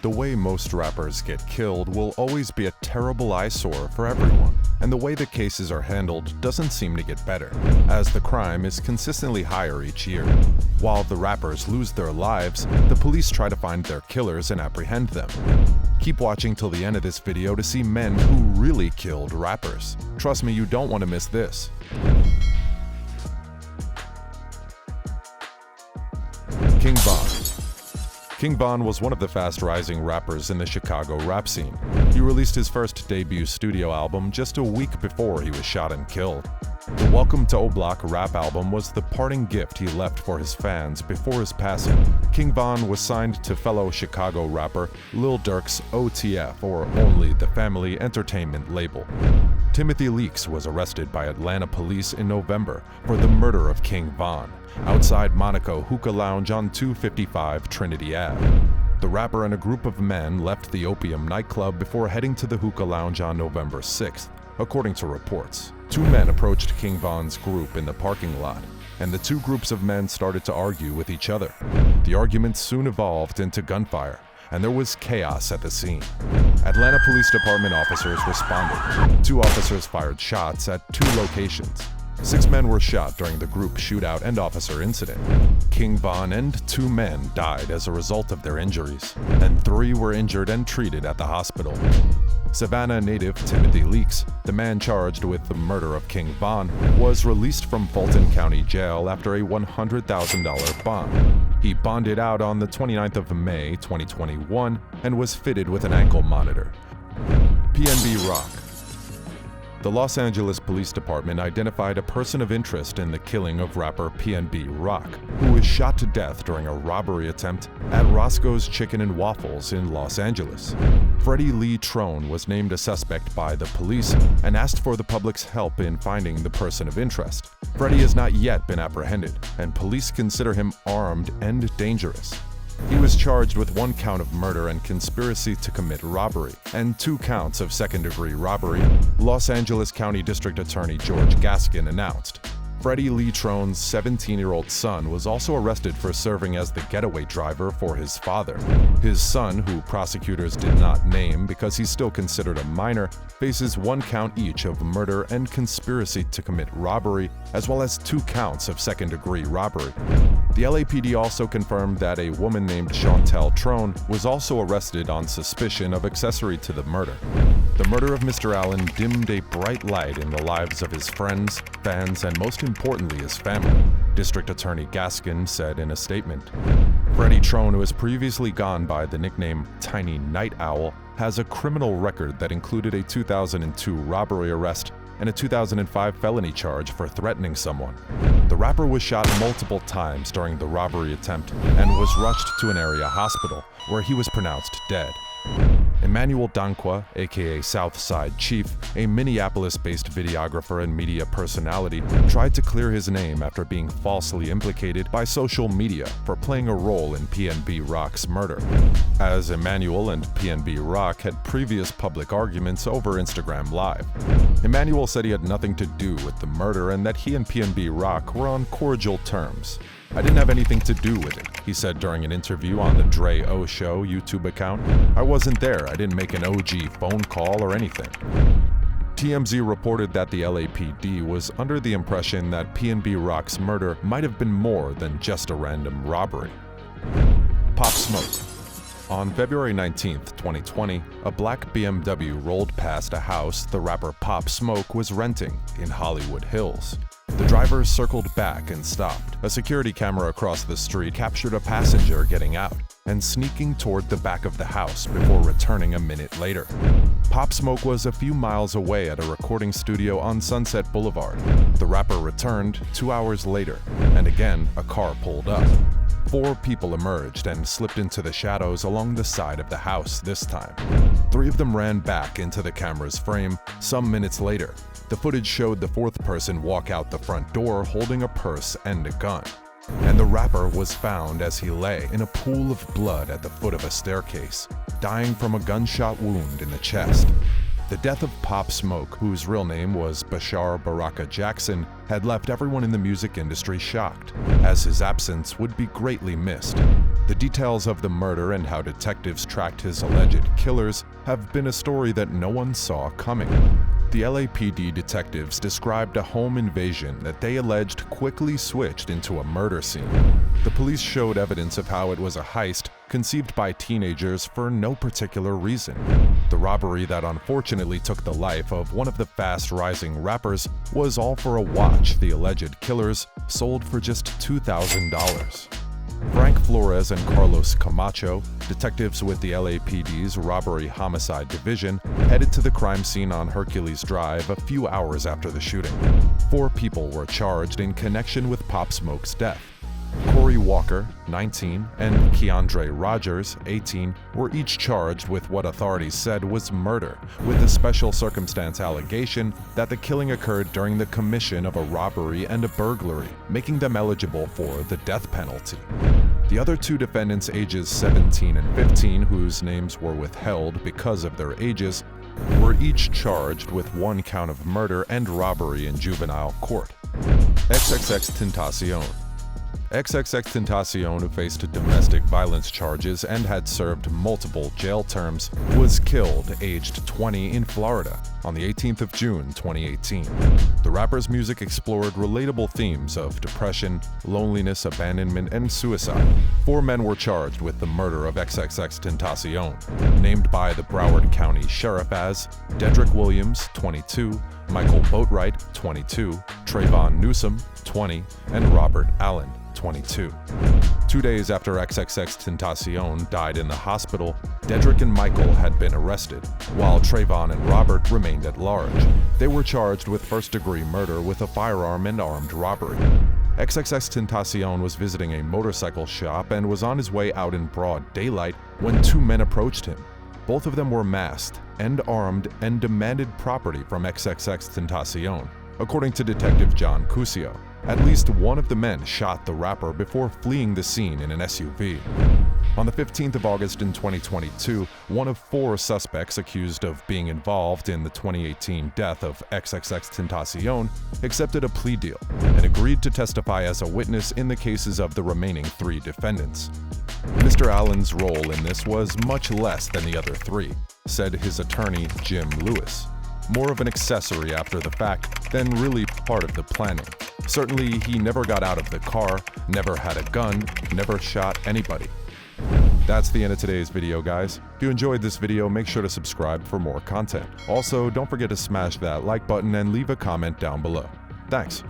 The way most rappers get killed will always be a terrible eyesore for everyone, and the way the cases are handled doesn't seem to get better, as the crime is consistently higher each year. While the rappers lose their lives, the police try to find their killers and apprehend them. Keep watching till the end of this video to see men who really killed rappers. Trust me, you don't want to miss this. King Von. King Von was one of the fast-rising rappers in the Chicago rap scene. He released his first debut studio album just a week before he was shot and killed. The Welcome to O-Block rap album was the parting gift he left for his fans before his passing. King Von was signed to fellow Chicago rapper Lil Durk's OTF, or Only the Family Entertainment label. Timothy Leaks was arrested by Atlanta police in November for the murder of King Von outside Monaco Hookah Lounge on 255 Trinity Ave. The rapper and a group of men left the Opium nightclub before heading to the hookah lounge on November 6th, according to reports. Two men approached King Von's group in the parking lot, and the two groups of men started to argue with each other. The argument soon evolved into gunfire, and there was chaos at the scene. Atlanta Police Department officers responded. Two officers fired shots at two locations. 6 men were shot during the group shootout and officer incident. King Von and 2 men died as a result of their injuries, and 3 were injured and treated at the hospital. Savannah native Timothy Leaks, the man charged with the murder of King Von, was released from Fulton County Jail after a $100,000 bond. He bonded out on the 29th of May 2021 and was fitted with an ankle monitor. PnB Rock. The Los Angeles Police Department identified a person of interest in the killing of rapper PnB Rock, who was shot to death during a robbery attempt at Roscoe's Chicken and Waffles in Los Angeles. Freddie Lee Trone was named a suspect by the police and asked for the public's help in finding the person of interest. Freddie has not yet been apprehended, and police consider him armed and dangerous. He was charged with 1 count of murder and conspiracy to commit robbery, and 2 counts of second-degree robbery, Los Angeles County District Attorney George Gaskin announced. Freddie Lee Trone's 17-year-old son was also arrested for serving as the getaway driver for his father. His son, who prosecutors did not name because he's still considered a minor, faces 1 count each of murder and conspiracy to commit robbery, as well as 2 counts of second-degree robbery. The LAPD also confirmed that a woman named Chantel Trone was also arrested on suspicion of accessory to the murder. The murder of Mr. Allen dimmed a bright light in the lives of his friends, fans, and most importantly his family, District Attorney Gaskin said in a statement. Freddie Trone, who has previously gone by the nickname Tiny Night Owl, has a criminal record that included a 2002 robbery arrest and a 2005 felony charge for threatening someone. The rapper was shot multiple times during the robbery attempt and was rushed to an area hospital, where he was pronounced dead. Emmanuel Danqua, aka Southside Chief, a Minneapolis-based videographer and media personality, tried to clear his name after being falsely implicated by social media for playing a role in PnB Rock's murder, as Emmanuel and PnB Rock had previous public arguments over Instagram Live. Emmanuel said he had nothing to do with the murder and that he and PnB Rock were on cordial terms. "I didn't have anything to do with it," he said during an interview on the Dre O Show YouTube account. "I wasn't there. I didn't make an OG phone call or anything." TMZ reported that the LAPD was under the impression that PnB Rock's murder might have been more than just a random robbery. Pop Smoke. On February 19, 2020, a black BMW rolled past a house the rapper Pop Smoke was renting in Hollywood Hills. The driver circled back and stopped. A security camera across the street captured a passenger getting out and sneaking toward the back of the house before returning a minute later. Pop Smoke was a few miles away at a recording studio on Sunset Boulevard. The rapper returned 2 hours later, and again a car pulled up. 4 people emerged and slipped into the shadows along the side of the house this time. 3 of them ran back into the camera's frame some minutes later. The footage showed the 4th person walk out the front door holding a purse and a gun. And the rapper was found as he lay in a pool of blood at the foot of a staircase, dying from a gunshot wound in the chest. The death of Pop Smoke, whose real name was Bashar Baraka Jackson, had left everyone in the music industry shocked, as his absence would be greatly missed. The details of the murder and how detectives tracked his alleged killers have been a story that no one saw coming. The LAPD detectives described a home invasion that they alleged quickly switched into a murder scene. The police showed evidence of how it was a heist conceived by teenagers for no particular reason. The robbery that unfortunately took the life of one of the fast-rising rappers was all for a watch the alleged killers sold for just $2,000. Frank Flores and Carlos Camacho, detectives with the LAPD's Robbery Homicide Division, headed to the crime scene on Hercules Drive a few hours after the shooting. 4 people were charged in connection with Pop Smoke's death. Corey Walker, 19, and Keandre Rogers, 18, were each charged with what authorities said was murder, with a special circumstance allegation that the killing occurred during the commission of a robbery and a burglary, making them eligible for the death penalty. The other 2 defendants, ages 17 and 15, whose names were withheld because of their ages, were each charged with 1 count of murder and robbery in juvenile court. XXXTentacion. XXXTentacion, who faced domestic violence charges and had served multiple jail terms, was killed aged 20 in Florida on the 18th of June 2018. The rapper's music explored relatable themes of depression, loneliness, abandonment, and suicide. 4 men were charged with the murder of XXXTentacion, named by the Broward County Sheriff as Dedrick Williams, 22, Michael Boatwright, 22, Trayvon Newsom, 20, and Robert Allen, 22. 2 days after XXXTentacion died in the hospital, Dedrick and Michael had been arrested, while Trayvon and Robert remained at large. They were charged with first-degree murder with a firearm and armed robbery. XXXTentacion was visiting a motorcycle shop and was on his way out in broad daylight when 2 men approached him. Both of them were masked and armed and demanded property from XXXTentacion. According to Detective John Cusio, at least one of the men shot the rapper before fleeing the scene in an SUV. On the 15th of August in 2022, one of 4 suspects accused of being involved in the 2018 death of XXXTentacion accepted a plea deal and agreed to testify as a witness in the cases of the remaining 3 defendants. Mr. Allen's role in this was much less than the other 3, said his attorney Jim Lewis. More of an accessory after the fact than really part of the planning. Certainly, he never got out of the car, never had a gun, never shot anybody. That's the end of today's video, guys. If you enjoyed this video, make sure to subscribe for more content. Also, don't forget to smash that like button and leave a comment down below. Thanks.